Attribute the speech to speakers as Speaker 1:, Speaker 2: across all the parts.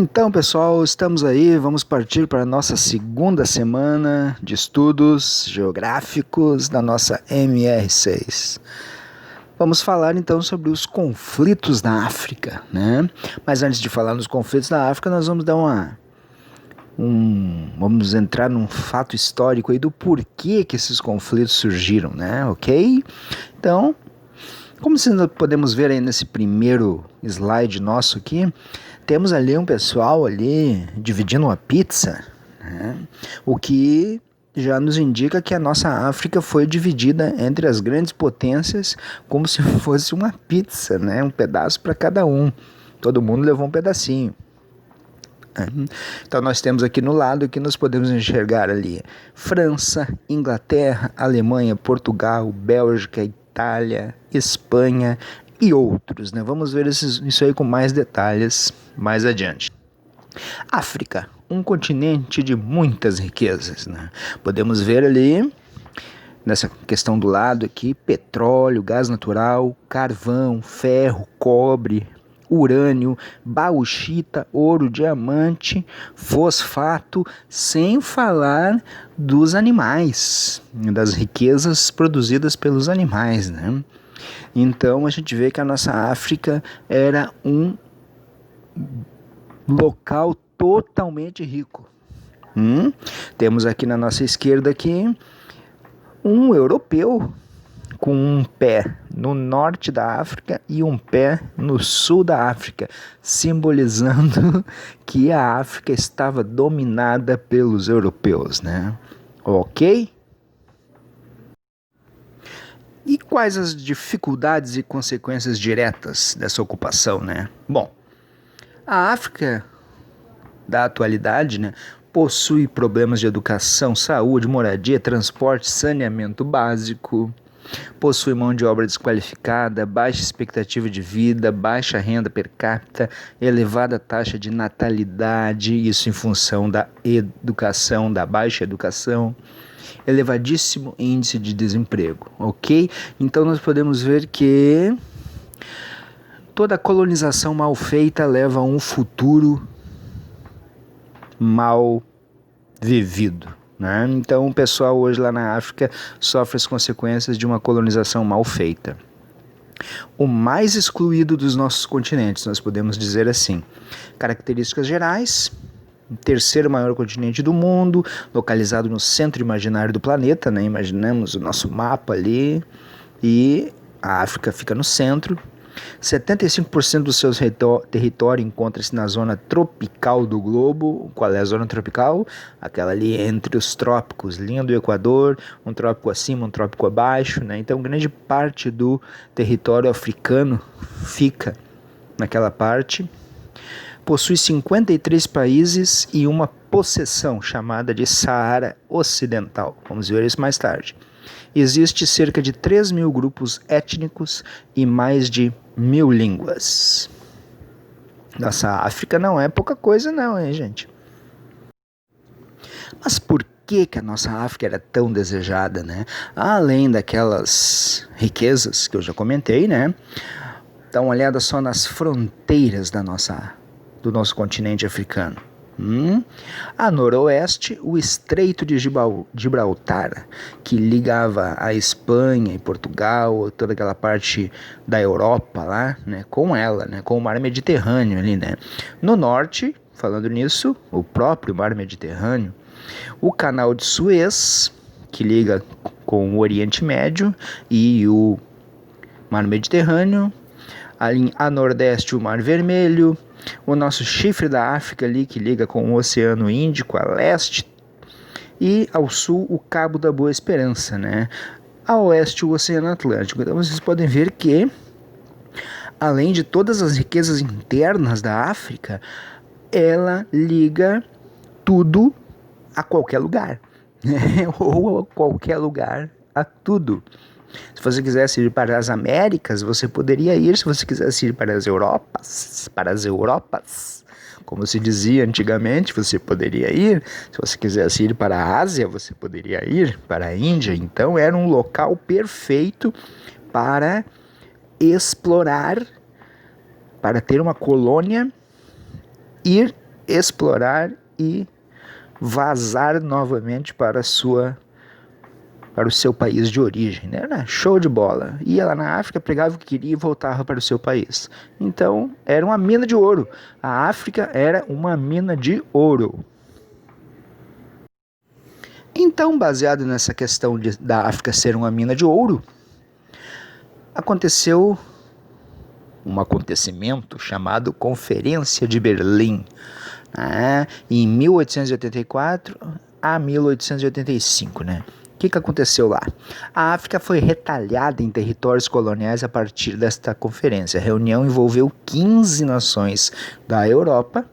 Speaker 1: Então, pessoal, estamos aí, vamos partir para a nossa segunda semana de estudos geográficos da nossa MR6. Vamos falar então sobre os conflitos da África, né? Mas antes de falar nos conflitos da África, nós vamos dar vamos entrar num fato histórico aí do porquê que esses conflitos surgiram, né? Ok? Então, como podemos ver aí nesse primeiro slide nosso aqui, temos ali um pessoal ali dividindo uma pizza, né? O que já nos indica que a nossa África foi dividida entre as grandes potências como se fosse uma pizza, né? Um pedaço para cada um. Todo mundo levou um pedacinho. Então nós temos aqui no lado que nós podemos enxergar ali França, Inglaterra, Alemanha, Portugal, Bélgica, Itália, Espanha e outros, né? Vamos ver isso aí com mais detalhes mais adiante. África, um continente de muitas riquezas, né? Podemos ver ali nessa questão do lado aqui petróleo, gás natural, carvão, ferro, cobre, urânio, bauxita, ouro, diamante, fosfato, sem falar dos animais, das riquezas produzidas pelos animais, né? Então a gente vê que a nossa África era um local totalmente rico. Temos aqui na nossa esquerda aqui um europeu com um pé no norte da África e um pé no sul da África, simbolizando que a África estava dominada pelos europeus, né? Ok? E quais as dificuldades e consequências diretas dessa ocupação, né? Bom, a África da atualidade, né, possui problemas de educação, saúde, moradia, transporte, saneamento básico, possui mão de obra desqualificada, baixa expectativa de vida, baixa renda per capita, elevada taxa de natalidade, isso em função da educação, da baixa educação, elevadíssimo índice de desemprego, ok? Então nós podemos ver que toda colonização mal feita leva a um futuro mal vivido, né? Então o pessoal hoje lá na África sofre as consequências de uma colonização mal feita. O mais excluído dos nossos continentes, nós podemos dizer assim. Características gerais: terceiro maior continente do mundo, localizado no centro imaginário do planeta, né? Imaginamos o nosso mapa ali e a África fica no centro. 75% do seu território encontra-se na zona tropical do globo. Qual é a zona tropical? Aquela ali entre os trópicos, linha do Equador, um trópico acima, um trópico abaixo, né? Então grande parte do território africano fica naquela parte. Possui 53 países e uma possessão chamada de Saara Ocidental. Vamos ver isso mais tarde. Existe cerca de 3.000 grupos étnicos e mais de 1.000 línguas. Nossa, a África não é pouca coisa não, hein, gente? Mas por que a nossa África era tão desejada, né? Além daquelas riquezas que eu já comentei, né? Dá uma olhada só nas fronteiras do nosso continente africano. A noroeste, o Estreito de Gibraltar, que ligava a Espanha e Portugal, toda aquela parte da Europa lá, né, com ela, né, com o Mar Mediterrâneo ali, né. No norte, falando nisso, o próprio Mar Mediterrâneo, o Canal de Suez, que liga com o Oriente Médio e o Mar Mediterrâneo. Ali a nordeste, o Mar Vermelho, o nosso chifre da África ali que liga com o Oceano Índico a leste, e ao sul o Cabo da Boa Esperança, né? A oeste o Oceano Atlântico. Então vocês podem ver que, além de todas as riquezas internas da África, ela liga tudo a qualquer lugar, né? Ou a qualquer lugar a tudo. Se você quisesse ir para as Américas, você poderia ir. Se você quisesse ir para as Europas, como se dizia antigamente, você poderia ir. Se você quisesse ir para a Ásia, você poderia ir para a Índia. Então era um local perfeito para explorar, para ter uma colônia, ir explorar e vazar novamente para o seu país de origem, né? Era show de bola. Ia lá na África, pegava o que queria e voltava para o seu país. Então, era uma mina de ouro. A África era uma mina de ouro. Então, baseado nessa questão da África ser uma mina de ouro, aconteceu um acontecimento chamado Conferência de Berlim, né? Em 1884 a 1885, né? O que aconteceu lá? A África foi retalhada em territórios coloniais a partir desta conferência. A reunião envolveu 15 nações da Europa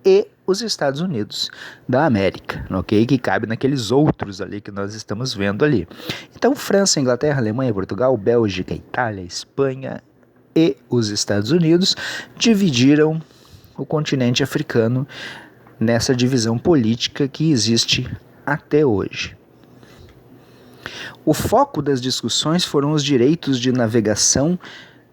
Speaker 1: e os Estados Unidos da América, ok? Que cabe naqueles outros ali que nós estamos vendo ali. Então, França, Inglaterra, Alemanha, Portugal, Bélgica, Itália, Espanha e os Estados Unidos dividiram o continente africano nessa divisão política que existe até hoje. O foco das discussões foram os direitos de navegação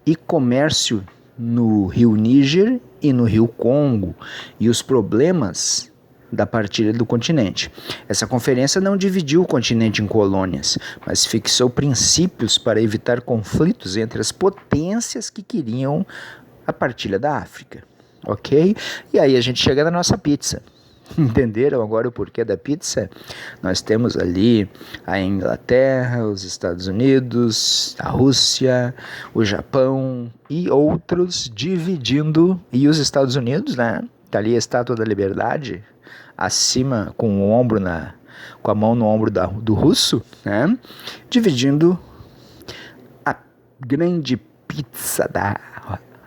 Speaker 1: e comércio no rio Níger e no rio Congo e os problemas da partilha do continente. Essa conferência não dividiu o continente em colônias, mas fixou princípios para evitar conflitos entre as potências que queriam a partilha da África, ok? E aí a gente chega na nossa pizza. Entenderam agora o porquê da pizza? Nós temos ali a Inglaterra, os Estados Unidos, a Rússia, o Japão e outros dividindo, e os Estados Unidos, né? Tá ali a Estátua da Liberdade, acima com o ombro com a mão no ombro do russo, né? Dividindo a grande pizza da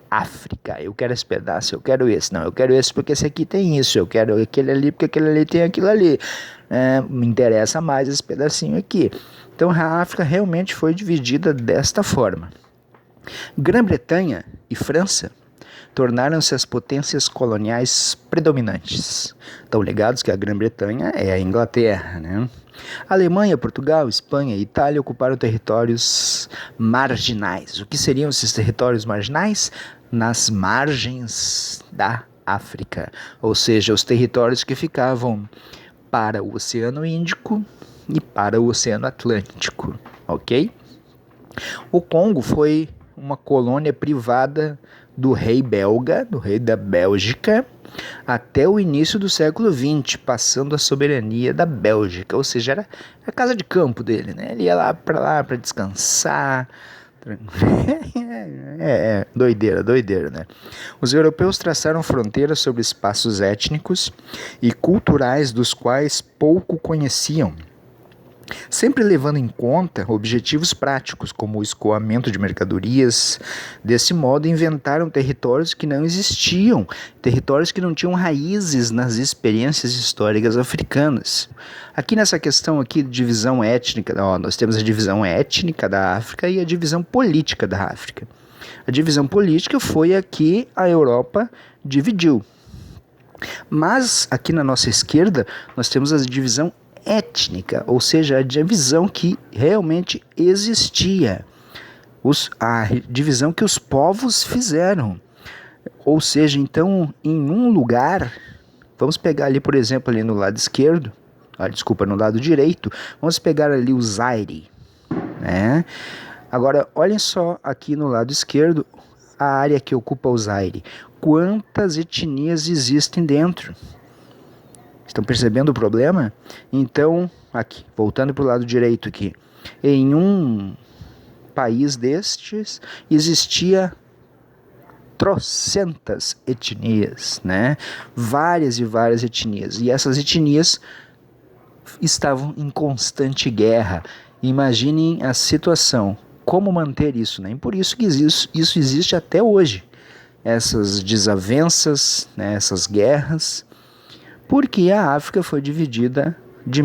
Speaker 1: África. Eu quero esse pedaço, eu quero esse. Não, eu quero esse porque esse aqui tem isso. Eu quero aquele ali porque aquele ali tem aquilo ali. Me interessa mais esse pedacinho aqui. Então a África realmente foi dividida desta forma. Grã-Bretanha e França tornaram-se as potências coloniais predominantes. Estão ligados que a Grã-Bretanha é a Inglaterra, né? Alemanha, Portugal, Espanha e Itália ocuparam territórios marginais. O que seriam esses territórios marginais? Nas margens da África, ou seja, os territórios que ficavam para o Oceano Índico e para o Oceano Atlântico, ok? O Congo foi uma colônia privada do rei belga, do rei da Bélgica, até o início do século XX, passando a soberania da Bélgica, ou seja, era a casa de campo dele, né? Ele ia lá para descansar. Doideira, né? Os europeus traçaram fronteiras sobre espaços étnicos e culturais dos quais pouco conheciam, sempre levando em conta objetivos práticos, como o escoamento de mercadorias. Desse modo, inventaram territórios que não existiam, territórios que não tinham raízes nas experiências históricas africanas. Aqui nessa questão aqui de divisão étnica, nós temos a divisão étnica da África e a divisão política da África. A divisão política foi a que a Europa dividiu. Mas aqui na nossa esquerda, nós temos a divisão étnica, ou seja, a divisão que realmente existia, a divisão que os povos fizeram. Ou seja, então, em um lugar, vamos pegar ali, por exemplo, ali no lado esquerdo, no lado direito, vamos pegar ali o Zaire, né? Agora, olhem só aqui no lado esquerdo, a área que ocupa o Zaire. Quantas etnias existem dentro? Estão percebendo o problema? Então, aqui, voltando para o lado direito aqui, em um país destes existia trocentas etnias, né? Várias e várias etnias. E essas etnias estavam em constante guerra. Imaginem a situação. Como manter isso, né? E por isso que isso existe até hoje. Essas desavenças, né? Essas guerras. Porque a África foi dividida de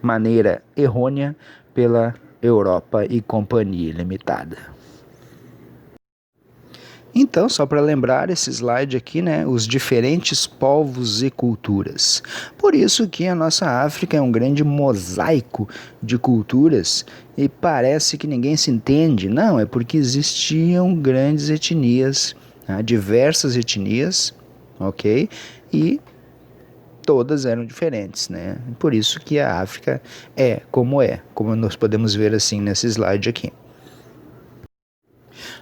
Speaker 1: maneira errônea pela Europa e Companhia Limitada. Então, só para lembrar esse slide aqui, né, os diferentes povos e culturas. Por isso que a nossa África é um grande mosaico de culturas e parece que ninguém se entende. Não, é porque existiam grandes etnias, né, diversas etnias, ok? E todas eram diferentes, né? Por isso que a África é, como nós podemos ver assim nesse slide aqui.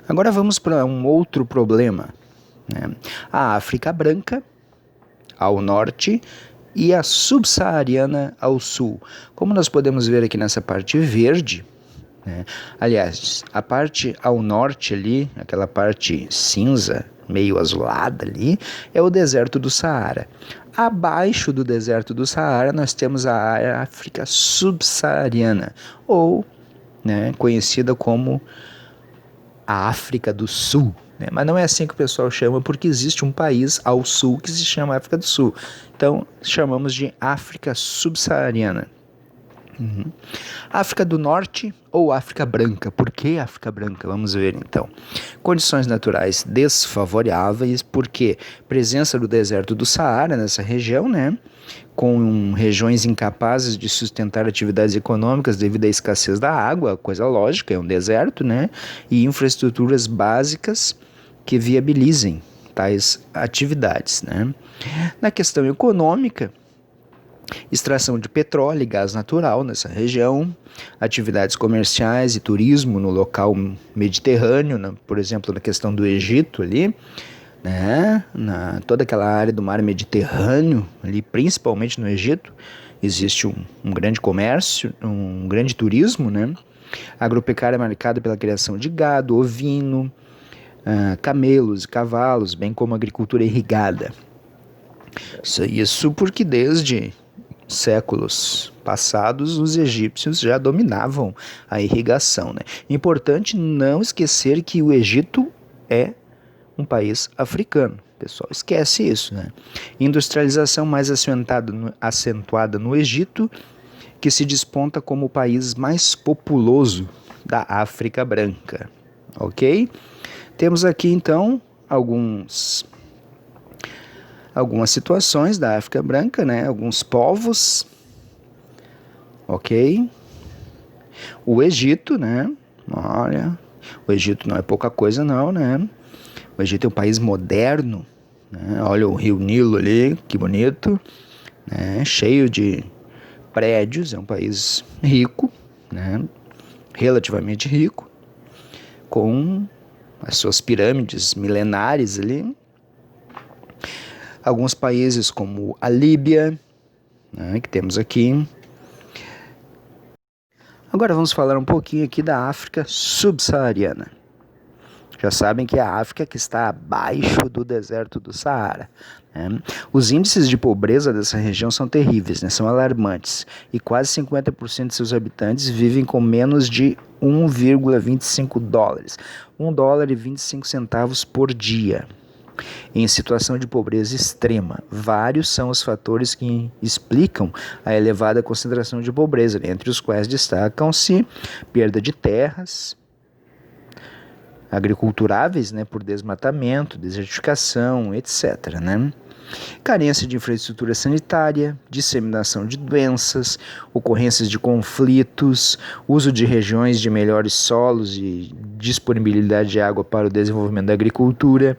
Speaker 1: Agora vamos para um outro problema, né? A África branca ao norte e a subsaariana ao sul. Como nós podemos ver aqui nessa parte verde, né? Aliás, a parte ao norte ali, aquela parte cinza, meio azulada ali, é o deserto do Saara. Abaixo do deserto do Saara nós temos a África subsaariana, ou, né, conhecida como a África do Sul, né? Mas não é assim que o pessoal chama, porque existe um país ao sul que se chama África do Sul. Então, chamamos de África subsaariana. África do Norte ou África Branca? Por que África Branca? Vamos ver então. Condições naturais desfavoráveis, porque presença do deserto do Saara nessa região, né? Com regiões incapazes de sustentar atividades econômicas devido à escassez da água, coisa lógica, é um deserto, né? E infraestruturas básicas que viabilizem tais atividades, né? Na questão econômica, extração de petróleo e gás natural nessa região, atividades comerciais e turismo no local mediterrâneo, por exemplo, na questão do Egito ali, né? Toda aquela área do mar Mediterrâneo, ali, principalmente no Egito, existe um grande comércio, um grande turismo, né? Agropecuária é marcada pela criação de gado, ovino, camelos e cavalos, bem como agricultura irrigada. Isso porque desde séculos passados os egípcios já dominavam a irrigação, né? Importante não esquecer que o Egito é um país africano. O pessoal esquece isso, né? Industrialização mais acentuada no Egito, que se desponta como o país mais populoso da África branca, ok? Temos aqui então algumas situações da África branca, né? Alguns povos, ok? O Egito, né? Olha, o Egito não é pouca coisa não, né? O Egito é um país moderno, né? Olha o rio Nilo ali, que bonito, né? Cheio de prédios, é um país rico, né? Relativamente rico, com as suas pirâmides milenares ali. Alguns países como a Líbia, né, que temos aqui. Agora vamos falar um pouquinho aqui da África subsaariana. Já sabem que é a África que está abaixo do deserto do Saara, né? Os índices de pobreza dessa região são terríveis, né? São alarmantes. E quase 50% de seus habitantes vivem com menos de 1,25 dólares. $1,25 por dia. Em situação de pobreza extrema. Vários são os fatores que explicam a elevada concentração de pobreza, entre os quais destacam-se perda de terras agriculturáveis, né, por desmatamento, desertificação, etc., né? Carência de infraestrutura sanitária, disseminação de doenças, ocorrências de conflitos, uso de regiões de melhores solos e disponibilidade de água para o desenvolvimento da agricultura,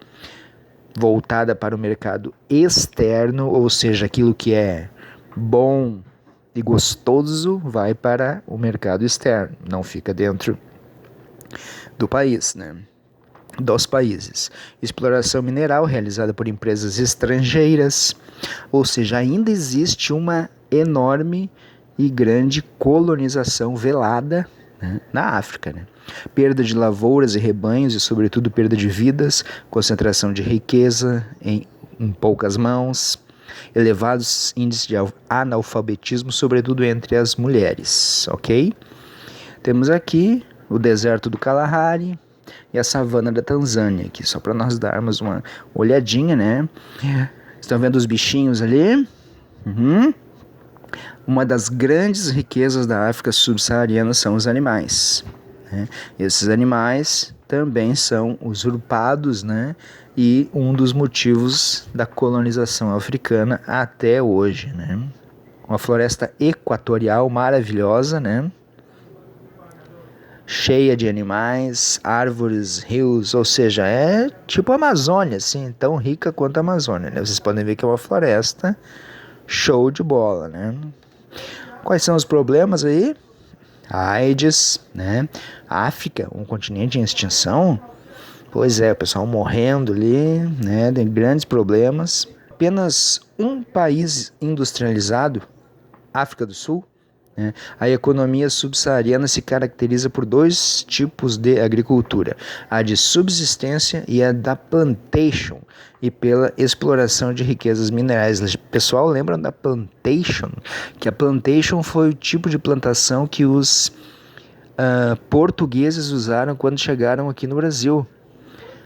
Speaker 1: voltada para o mercado externo, ou seja, aquilo que é bom e gostoso vai para o mercado externo, não fica dentro do país, né? Dos países. Exploração mineral realizada por empresas estrangeiras, ou seja, ainda existe uma enorme e grande colonização velada, né, na África, né? Perda de lavouras e rebanhos e, sobretudo, perda de vidas, concentração de riqueza em poucas mãos, elevados índices de analfabetismo, sobretudo entre as mulheres, ok? Temos aqui o deserto do Kalahari e a savana da Tanzânia, aqui, só para nós darmos uma olhadinha, né? Estão vendo os bichinhos ali? Uma das grandes riquezas da África subsaariana são os animais, né? Esses animais também são usurpados, né? E um dos motivos da colonização africana até hoje, né? Uma floresta equatorial maravilhosa, né? Cheia de animais, árvores, rios, ou seja, é tipo a Amazônia, assim, tão rica quanto a Amazônia, né? Vocês podem ver que é uma floresta Show de bola, né? Quais são os problemas aí? AIDS, né? África, um continente em extinção. Pois é, o pessoal morrendo ali, né? Tem grandes problemas. Apenas um país industrializado, África do Sul, né? A economia subsaariana se caracteriza por dois tipos de agricultura, a de subsistência e a da plantation, e pela exploração de riquezas minerais. O pessoal lembra da plantation? Que a plantation foi o tipo de plantação que os portugueses usaram quando chegaram aqui no Brasil.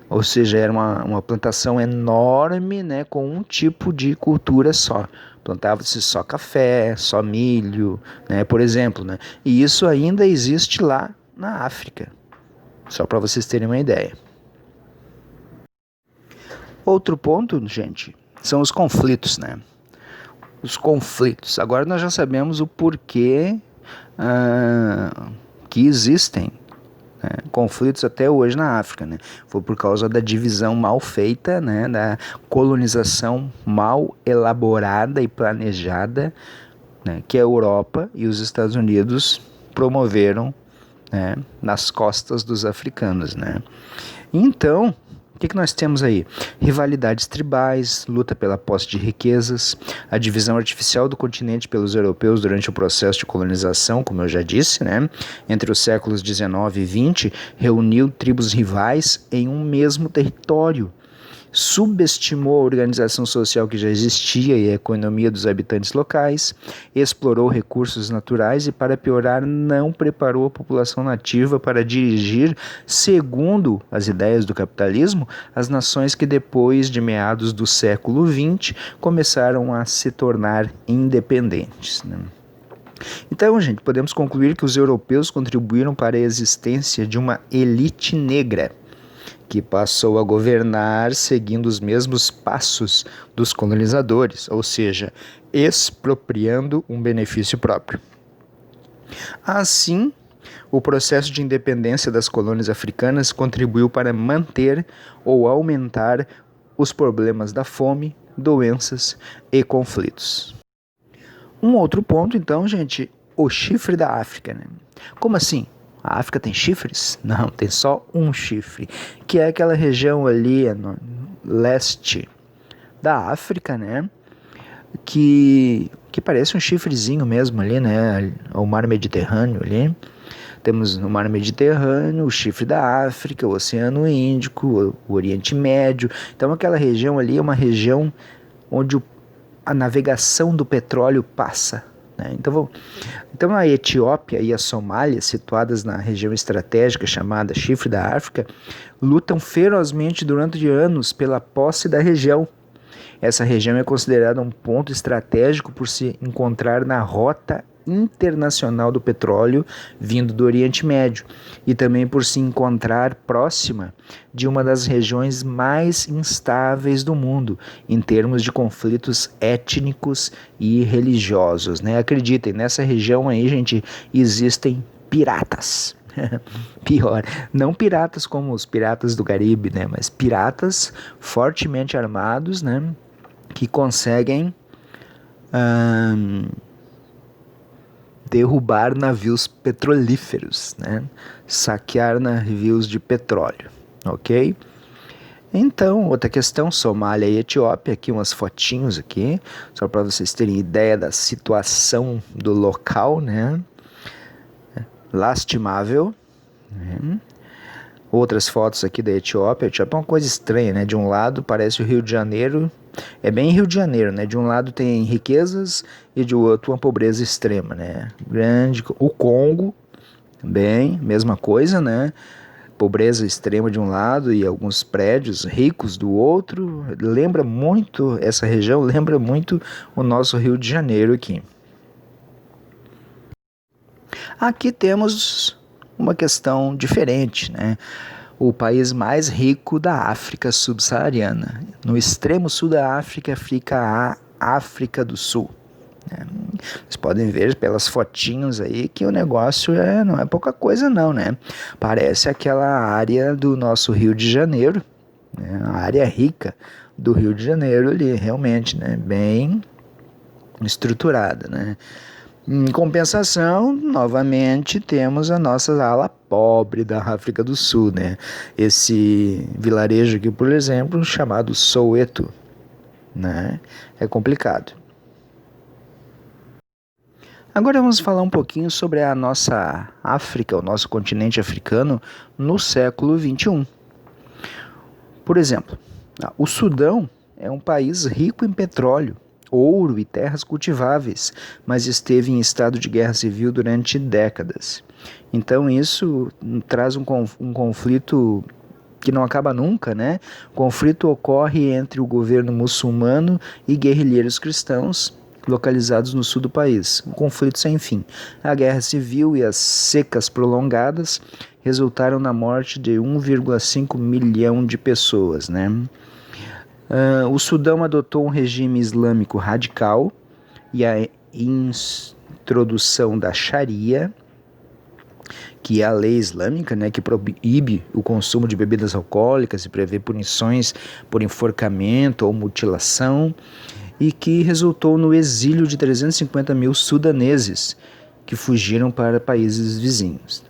Speaker 1: Ou seja, era uma plantação enorme, né, com um tipo de cultura só. Plantava-se só café, só milho, né, por exemplo. Né? E isso ainda existe lá na África, só para vocês terem uma ideia. Outro ponto, gente, são os conflitos, né? Os conflitos. Agora nós já sabemos o porquê que existem conflitos até hoje na África, né? Foi por causa da divisão mal feita, né? Da colonização mal elaborada e planejada, né? Que a Europa e os Estados Unidos promoveram, né? Nas costas dos africanos, né? Então, o que nós temos aí? Rivalidades tribais, luta pela posse de riquezas, a divisão artificial do continente pelos europeus durante o processo de colonização, como eu já disse, né? Entre os séculos XIX e XX, reuniu tribos rivais em um mesmo território. Subestimou a organização social que já existia e a economia dos habitantes locais, explorou recursos naturais e, para piorar, não preparou a população nativa para dirigir, segundo as ideias do capitalismo, as nações que depois de meados do século XX começaram a se tornar independentes, né? Então, gente, podemos concluir que os europeus contribuíram para a existência de uma elite negra, que passou a governar seguindo os mesmos passos dos colonizadores, ou seja, expropriando um benefício próprio. Assim, o processo de independência das colônias africanas contribuiu para manter ou aumentar os problemas da fome, doenças e conflitos. Um outro ponto, então, gente, o chifre da África, né? Como assim? A África tem chifres? Não, tem só um chifre, que é aquela região ali no leste da África, né? Que parece um chifrezinho mesmo ali, né? O mar Mediterrâneo ali. Temos no mar Mediterrâneo, o chifre da África, o Oceano Índico, o Oriente Médio. Então aquela região ali é uma região onde a navegação do petróleo passa. Então a Etiópia e a Somália, situadas na região estratégica chamada Chifre da África, lutam ferozmente durante anos pela posse da região. Essa região é considerada um ponto estratégico por se encontrar na rota internacional do petróleo vindo do Oriente Médio e também por se encontrar próxima de uma das regiões mais instáveis do mundo em termos de conflitos étnicos e religiosos, né? Acreditem, nessa região aí, gente, existem piratas. Pior, não piratas como os piratas do Caribe, né? Mas piratas fortemente armados, né? Que conseguem derrubar navios petrolíferos, né? Saquear navios de petróleo, ok? Então, outra questão, Somália e Etiópia, aqui umas fotinhos aqui, só para vocês terem ideia da situação do local, né? Lastimável, né? Outras fotos aqui da Etiópia. A Etiópia é uma coisa estranha, né? De um lado parece o Rio de Janeiro, é bem Rio de Janeiro, né? De um lado tem riquezas e de outro uma pobreza extrema, né? Grande. O Congo, bem, mesma coisa, né? Pobreza extrema de um lado e alguns prédios ricos do outro. Lembra muito, essa região lembra muito o nosso Rio de Janeiro aqui. Aqui temos uma questão diferente, né? O país mais rico da África subsaariana. No extremo sul da África fica a África do Sul. Vocês podem ver pelas fotinhos aí que o negócio não é pouca coisa não, né? Parece aquela área do nosso Rio de Janeiro, né? A área rica do Rio de Janeiro ali, realmente, né? Bem estruturada, né? Em compensação, novamente, temos a nossa ala pobre da África do Sul, né? Esse vilarejo aqui, por exemplo, chamado Soweto, né? É complicado. Agora vamos falar um pouquinho sobre a nossa África, o nosso continente africano, no século XXI. Por exemplo, o Sudão é um país rico em petróleo, ouro e terras cultiváveis, mas esteve em estado de guerra civil durante décadas. Então isso traz um conflito que não acaba nunca, né? O conflito ocorre entre o governo muçulmano e guerrilheiros cristãos localizados no sul do país. Um conflito sem fim. A guerra civil e as secas prolongadas resultaram na morte de 1,5 milhão de pessoas, né? O Sudão adotou um regime islâmico radical e a introdução da Sharia, que é a lei islâmica, né, que proíbe o consumo de bebidas alcoólicas e prevê punições por enforcamento ou mutilação, e que resultou no exílio de 350 mil sudaneses que fugiram para países vizinhos.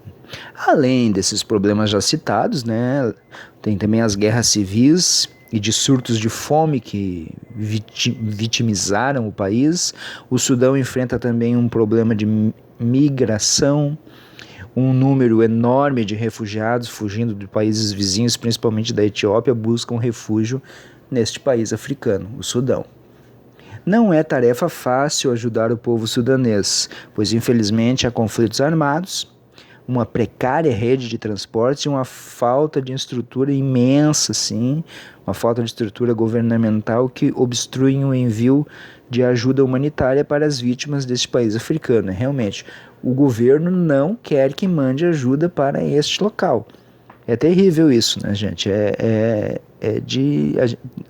Speaker 1: Além desses problemas já citados, né, tem também as guerras civis e de surtos de fome que vitimizaram o país. O Sudão enfrenta também um problema de migração, um número enorme de refugiados fugindo de países vizinhos, principalmente da Etiópia, buscam refúgio neste país africano, o Sudão. Não é tarefa fácil ajudar o povo sudanês, pois infelizmente há conflitos armados, uma precária rede de transportes e uma falta de estrutura imensa, sim, uma falta de estrutura governamental que obstruem o envio de ajuda humanitária para as vítimas deste país africano. Realmente, o governo não quer que mande ajuda para este local. É terrível isso, né, gente?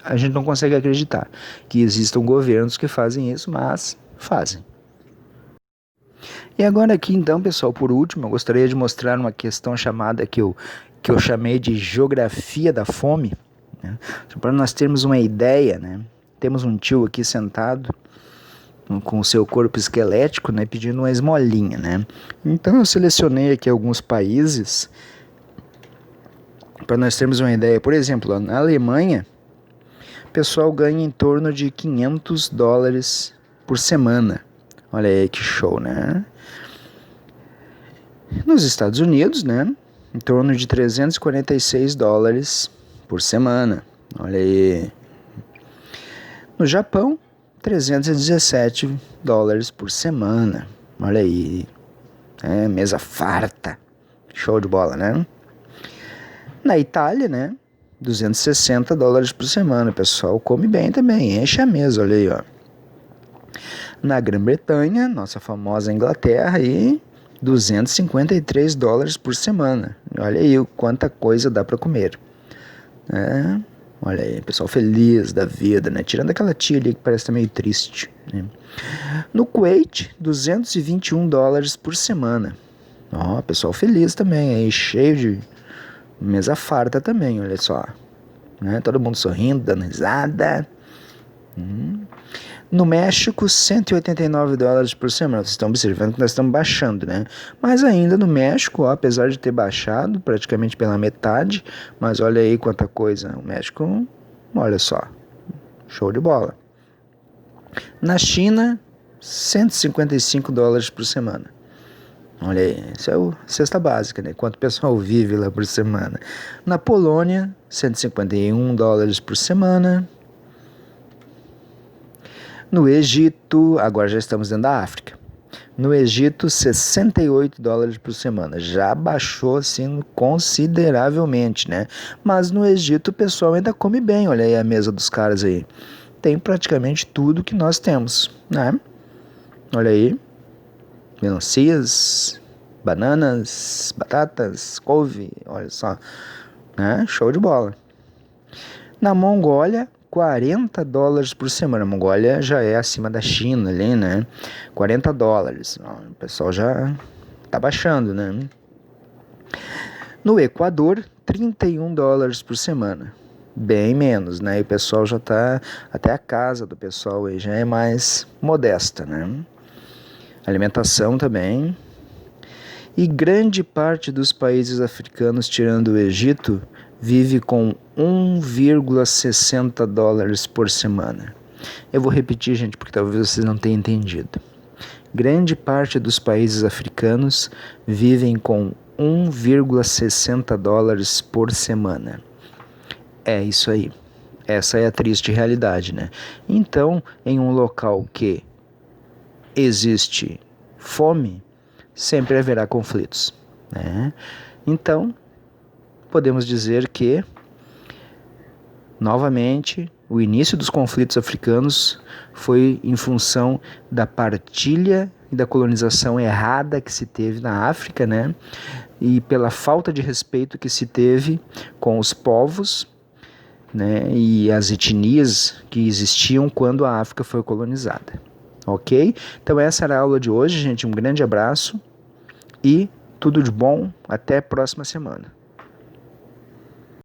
Speaker 1: A gente não consegue acreditar que existam governos que fazem isso, mas fazem. E agora aqui então, pessoal, por último, eu gostaria de mostrar uma questão chamada que eu chamei de geografia da fome, né? Para nós termos uma ideia, né? Temos um tio aqui sentado com o seu corpo esquelético, né, pedindo uma esmolinha, né? Então eu selecionei aqui alguns países para nós termos uma ideia. Por exemplo, na Alemanha, o pessoal ganha em torno de $500 por semana. Olha aí que show, né? Nos Estados Unidos, né, em torno de $346 por semana. Olha aí. No Japão, $317 por semana. Olha aí. Mesa farta. Show de bola, né? Na Itália, né, $260 por semana. O pessoal come bem também, enche a mesa, olha aí, ó. Na Grã-Bretanha, nossa famosa Inglaterra, aí, $253 por semana. Olha aí quanta coisa dá para comer. Olha aí, pessoal feliz da vida, né? Tirando aquela tia ali que parece estar meio triste, né? No Kuwait, $221 por semana. Ó, pessoal feliz também, aí, cheio de mesa farta também, olha só. Né? Todo mundo sorrindo, dando risada. No México, $189 por semana. Vocês estão observando que nós estamos baixando, né? Mas ainda no México, ó, apesar de ter baixado praticamente pela metade, mas olha aí quanta coisa. O México, olha só, show de bola. Na China, $155 por semana. Olha aí, isso é o cesta básica, né? Quanto o pessoal vive lá por semana. Na Polônia, $151 por semana. No Egito, agora já estamos dentro da África. No Egito, $68 por semana. Já baixou assim consideravelmente, né? Mas no Egito o pessoal ainda come bem. Olha aí a mesa dos caras aí. Tem praticamente tudo que nós temos, né? Olha aí. Melancias, bananas, batatas, couve, olha só. Né? Show de bola. Na Mongólia, $40 por semana. A Mongólia já é acima da China ali, né? $40. O pessoal já tá baixando, né? No Equador, $31 por semana. bem menos, né? E o pessoal já está, até a casa do pessoal aí já é mais modesta, né? Alimentação também. E grande parte dos países africanos, tirando o Egito, vive com 1,60 dólares por semana. Eu vou repetir, gente, porque talvez vocês não tenham entendido. Grande parte dos países africanos vivem com 1,60 dólares por semana. É isso aí. Essa é a triste realidade, né? Então, em um local que existe fome, sempre haverá conflitos, né? Então, podemos dizer que, novamente, o início dos conflitos africanos foi em função da partilha e da colonização errada que se teve na África, né? E pela falta de respeito que se teve com os povos, né? E as etnias que existiam quando a África foi colonizada. Ok? Então essa era a aula de hoje, gente. Um grande abraço e tudo de bom. Até a próxima semana.